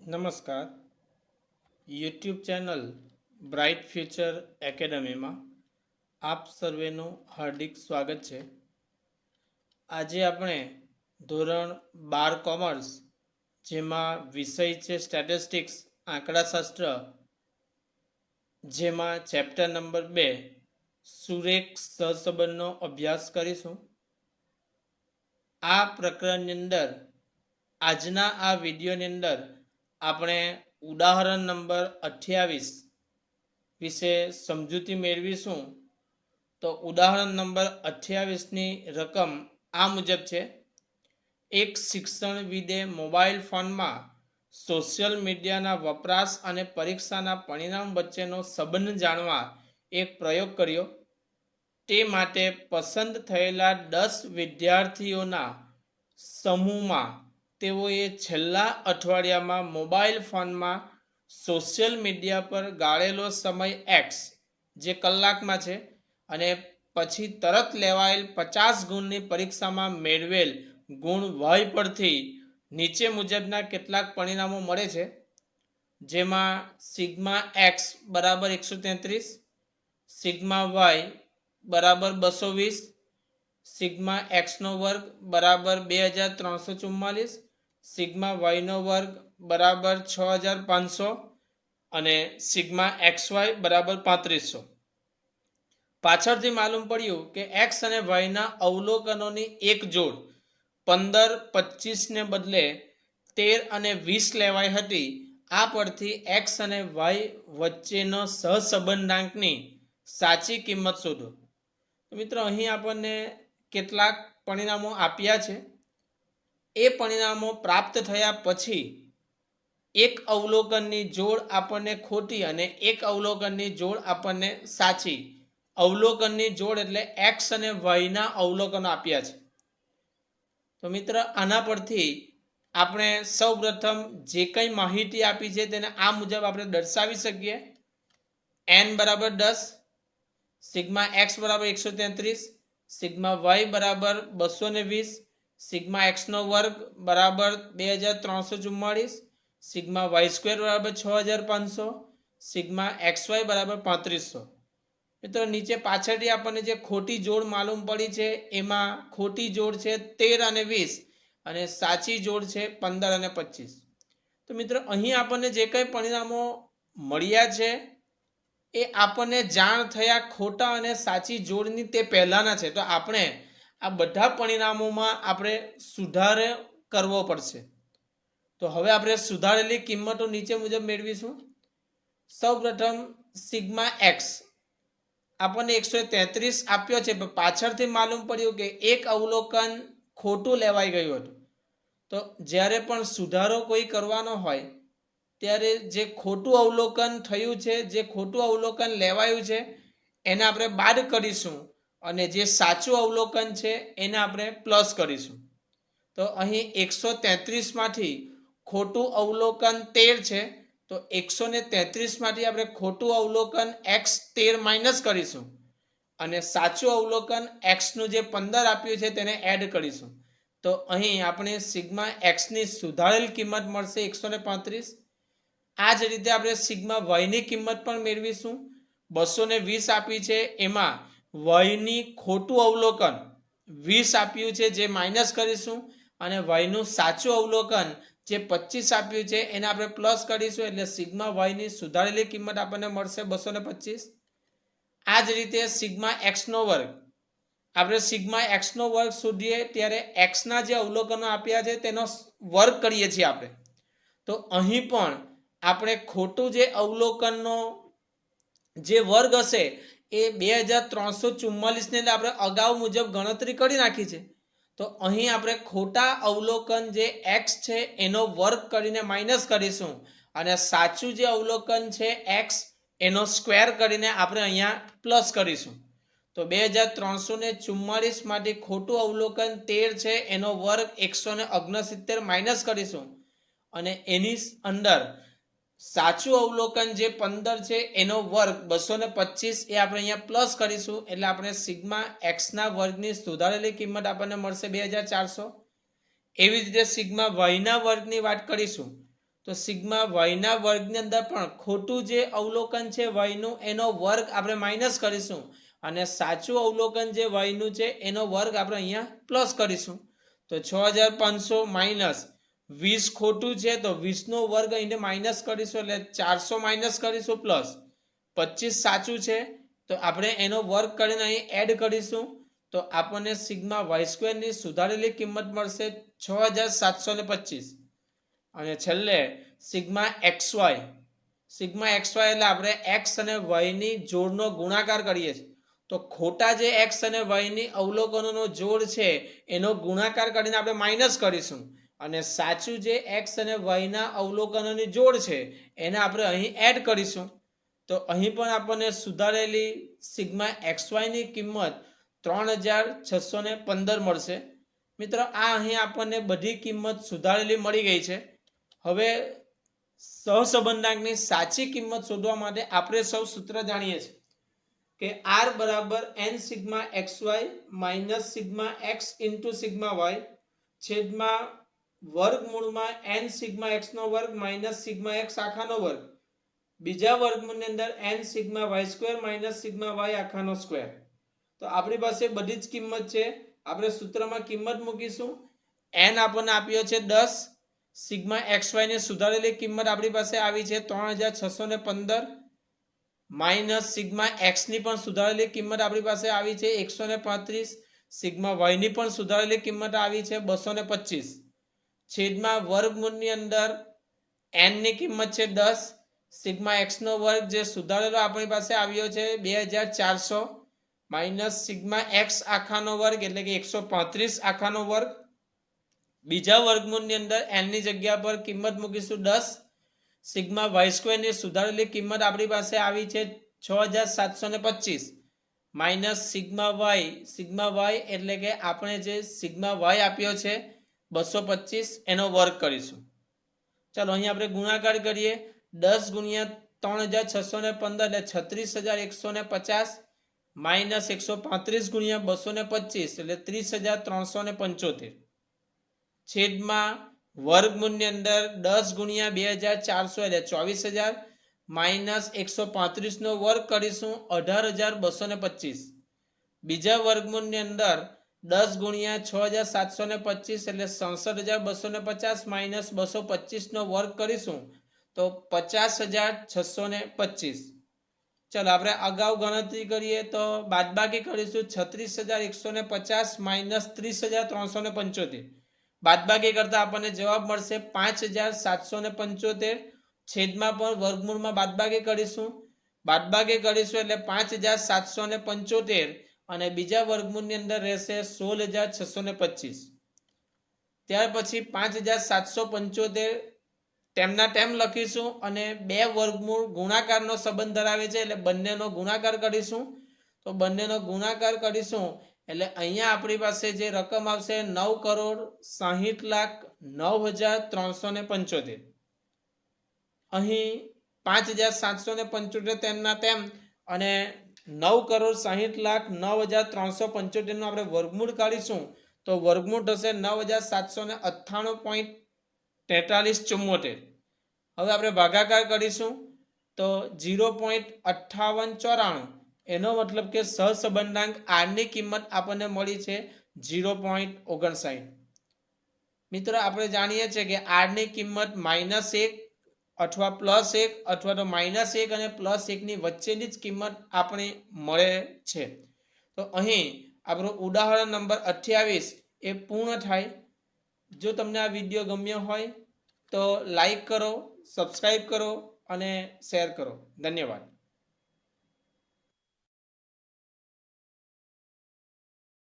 નમસ્કાર. YouTube channel bright future એકેડમીમાં આપ સર્વેનું હાર્દિક સ્વાગત છે. આજે આપણે ધોરણ 12 કોમર્સ, જેમાં વિષય છે સ્ટેટિસ્ટિક્સ આંકડાશાસ્ત્ર, જેમાં ચેપ્ટર નંબર 2 સુરેખ સહસંબંધનો અભ્યાસ કરીશું. આ પ્રકરણની અંદર આજના આ વિડીયોની અંદર આપણે ઉદાહરણ નંબર 28 વિશે સમજૂતી મેળવીશું. તો ઉદાહરણ નંબર 28ની રકમ આ મુજબ છે. એક શિક્ષણવિદે મોબાઈલ ફોનમાં સોશિયલ મીડિયાના વપરાશ અને પરીક્ષાના પરિણામ વચ્ચેનો સંબંધ જાણવા એક પ્રયોગ કર્યો. તે માટે પસંદ થયેલા 10 વિદ્યાર્થીઓના સમૂહમાં તેઓએ છેલ્લા અઠવાડિયામાં મોબાઈલ ફોનમાં સોશિયલ મીડિયા પર ગાળેલો સમય x, જે કલાકમાં છે, અને પછી તરત લેવાયેલ 50 ગુણની પરીક્ષામાં મેળવેલ ગુણ y પરથી નીચે મુજબના કેટલાક પરિણામો મળે છે. જેમાં સિગ્મા x બરાબર 133, સિગ્મા y બરાબર 220, સિગ્મા x નો વર્ગ બરાબર 2344, સિગ્મા y નો વર્ગ બરાબર 6500 અને સિગ્મા xy બરાબર 3500. પાછળથી માલુમ પડ્યું કે x અને y ના અવલોકનોની એક જોડ 15, 25 ને બદલે 13 અને 20 લેવાઈ હતી. આ પરથી x અને y વચ્ચેનો સહસંબંધાંકની સાચી કિંમત શોધો. મિત્રો, અહીં આપણને કેટલાક પરિણામો આપ્યા છે. એ પરિણામો પ્રાપ્ત થયા પછી એક અવલોકનની જોડ આપણને ખોટી અને એક અવલોકનની જોડ આપણને સાચી. અવલોકનની જોડ એટલે x અને y ના અવલોકનો આપ્યા છે. તો મિત્ર, આના પરથી આપણે સૌપ્રથમ જે કંઈ માહિતી આપી છે તેને આ મુજબ આપણે દર્શાવી શકીએ. n બરાબર 10, સિગ્મા x બરાબર 133, સિગ્મા y બરાબર 220, સિગ્મા x નો વર્ગ બરાબર 2344, સિગ્મા y સ્ક્વેર બરાબર 6500, સિગ્મા xy બરાબર 3500. મિત્રો, નીચે પાછળથી આપણને જે ખોટી જોડ માલુમ પડી છે એમાં ખોટી જોડ છે 13 અને 20 અને સાચી જોડ છે 15 અને 25. તો મિત્રો, અહીં આપણને જે કંઈ પરિણામો મળ્યા છે એ આપણને જાણ થયા ખોટા અને સાચી જોડની તે પહેલાના છે. તો આપણે આ બધા પરિણામોમાં આપણે સુધારો કરવો પડશે. તો હવે આપણે સુધારેલી કિંમતો નીચે મુજબ મેળવીશું. સૌપ્રથમ સિગ્મા x આપણને 133 આપ્યો છે, પણ પાછળથી માલુમ પડ્યું કે એક અવલોકન ખોટું લેવાઈ ગયું હતું. તો જ્યારે પણ સુધારો કોઈ કરવાનો હોય ત્યારે જે ખોટું અવલોકન થયું છે, જે ખોટું અવલોકન લેવાયું છે, એને આપણે બાદ કરીશું અને જે સાચું અવલોકન છે એને આપણે પ્લસ કરીશું. તો અહીં 133 માંથી ખોટું અવલોકન 13 છે, તો 133 માંથી આપણે ખોટું અવલોકન x13 માઇનસ કરીશું અને સાચું અવલોકન x નું જે 15 આપ્યું છે તેને એડ કરીશું. તો અહીં આપણે સિગ્મા x ની સુધારેલ કિંમત મળશે 135. આ જ રીતે આપણે સિગ્મા y ની કિંમત પણ મેળવીશું. 220 આપી છે, એમાં y ની ખોટું અવલોકન 20 આપ્યું છે જે માઇનસ કરીશું અને y નું સાચું અવલોકન જે 25 આપ્યું છે એને આપણે પ્લસ કરીશું. એટલે સિગ્મા y ની સુધારેલી કિંમત આપણને મળશે 225. આ જ રીતે સિગ્મા x નો વર્ગ, આપણે સિગ્મા x નો વર્ગ શોધીએ ત્યારે x ના જે અવલોકનો આપ્યા છે તેનો વર્ગ કરીએ છીએ આપણે. તો અહીં પણ આપણે ખોટું જે અવલોકનનો જે વર્ગ હશે એ 2344 ને આપણે અગાઉ મુજબ ગણતરી કરી નાખી છે. તો અહીં આપણે ખોટા અવલોકન જે x છે એનો વર્ગ કરીને માઇનસ કરીશું અને સાચું જે અવલોકન છે x એનો સ્ક્વેર કરીને આપણે અહીંયા પ્લસ કરીશું. તો 2344 માંથી ખોટું અવલોકન 13 છે એનો વર્ગ 169 માઇનસ કરીશું અને એની અંદર સાચું અવલોકન જે 15 છે એનો વર્ગ 225 એ આપણે અહીંયા પ્લસ કરીશું. એટલે આપણે સિગ્મા x ના વર્ગની સુધારેલી કિંમત આપણને મળશે 2400. એવી જ રીતે સિગ્મા y ના વર્ગની વાત કરીશું તો સિગ્મા વાયના વર્ગની અંદર પણ ખોટું જે અવલોકન છે વાયનું એનો વર્ગ આપણે માઇનસ કરીશું અને સાચું અવલોકન જે વાયનું છે એનો વર્ગ આપણે અહીંયા પ્લસ કરીશું. તો 6500 માઇનસ 20 ખોટું છે તો 20નો વર્ગ અહીંયા માઇનસ કરીશું એટલે 400 માઇનસ કરીશું પ્લસ 25 સાચું છે તો આપણે એનો વર્ગ કરીને અહીં એડ કરીશું તો આપણને સિગ્મા વાય સ્ક્વેરની સુધારેલી કિંમત મળશે 6725. અને છેલ્લે સિગ્મા એક્સ વાય એટલે આપણે એક્સ અને વાયની જોડનો ગુણાકાર કરીએ છીએ તો ખોટા જે એક્સ અને વાયની અવલોકનોનો જોડ છે એનો ગુણાકાર કરીને આપણે માઇનસ કરીશું અને સાચું જે એક્સ અને વાયના અવલોકનોની જોડ છે એને આપણે અહીં એડ કરીશું તો અહીં પણ આપણને સુધારેલી સિગ્મા એક્સ વાયની કિંમત 3615 મળશે. મિત્રો આ અહીં આપણને બધી કિંમત સુધારેલી મળી ગઈ છે. હવે સહસંબંધાંકની સાચી કિંમત શોધવા માટે આપણે સૌ સૂત્ર જાણીએ છીએ કે r બરાબર n sigma x y minus sigma x into sigma y છેદમાં વર્ગમૂળમાં n સિગ્મા એક્સ નો વર્ગ માઇનસ સિગ્મા એક્સ આખાનો વર્ગ બીજા વર્ગમૂળની અંદર n sigma y square minus sigma y આખાનો સ્ક્વેર. તો આપણી પાસે બધી જ કિંમત છે. આપણે સૂત્રમાં કિંમત મૂકીશું. n આપણને આપ્યો છે 10. સિગ્મા એક્સ વાય ની સુધારેલી કિંમત આપણી પાસે આવી છે 3615 માઇનસ સિગ્મા એક્સ ની પણ સુધારેલી કિંમત આપણી પાસે આવી છે 135. સિગ્મા વાય ની પણ સુધારેલી કિંમત આવી છે 225 છેદમાં વર્ગમૂળની અંદર n ની કિંમત છે 10. સિગ્મા એક્સ નો વર્ગ જે સુધારેલો આપણી પાસે આવ્યો છે 2400 માઇનસ સિગ્મા એક્સ આખાનો વર્ગ એટલે કે 135 આખાનો વર્ગ બીજા વર્ગમૂળની અંદર n ની જગ્યા પર કિંમત મૂકીશું 10. સિગ્મા વાય સ્ક્વેર ની સુધારેલી કિંમત આપણી પાસે આવી છે 6725 માઇનસ સિગ્મા વાય એટલે કે આપણે જે સિગ્મા વાય આપ્યો છે 225 એનો વર્ગ કરીશું. ચાલો અહીં આપણે ગુણાકાર કરીએ 10 ગુણ્યા 3615 એટલે 36150 માઇનસ 135 ગુણ્યા 225 એટલે 30375 છેદમાં વર્ગમૂળની અંદર 10 ગુણ્યા 2400 એટલે 24000 માઇનસ 135 નો વર્ગ કરીશું 18225 બીજા વર્ગમૂળની અંદર 10 ગુણ્યા 6725 એટલે 67250 માઇનસ 225 નો વર્ગ કરીશું તો 50625. ચાલો આપણે અગાઉ ગણતરી કરીએ તો બાદબાકી કરીશું 36150 માઇનસ 30375 બાદબાકી કરતા આપણને જવાબ મળશે 5775 છેદમાં પણ વર્ગમૂળમાં બાદબાકી કરીશું એટલે 5775 અને બીજા વર્ગમૂળની અંદર રહેશે 16625. ત્યાર પછી 5775 તેમના તેમ લખીશું અને બે વર્ગમૂળ ગુણાકારનો સંબંધ ધરાવે છે એટલે બંનેનો ગુણાકાર કરીશું તો બંનેનો ગુણાકાર કરીશું એટલે અહીંયા આપણી પાસે જે રકમ આવશે 9,60,09,375. અહીં 5775 તેમના તેમ અને 9,60,09,375 નો આપણે વર્ગમૂળ કાઢીશું તો વર્ગમૂળ થશે 9,798.4374. હવે આપણે ભાગાકાર કરીશું તો 0.5894 એનો મતલબ કે સહસંબંધાંક r ની કિંમત આપણને મળી છે 0.59. મિત્રો આપણે જાણીએ છીએ કે r ની કિંમત -1 અથવા +1 અથવા તો -1 અને +1 ની વચ્ચેની જ કિંમત આપણે મળે છે. તો અહીં આપણું ઉદાહરણ નંબર 28 એ પૂર્ણ થાય. જો તમને આ વિડીયો ગમ્યો હોય તો લાઈક કરો, સબસ્ક્રાઈબ કરો અને શેર કરો. ધન્યવાદ.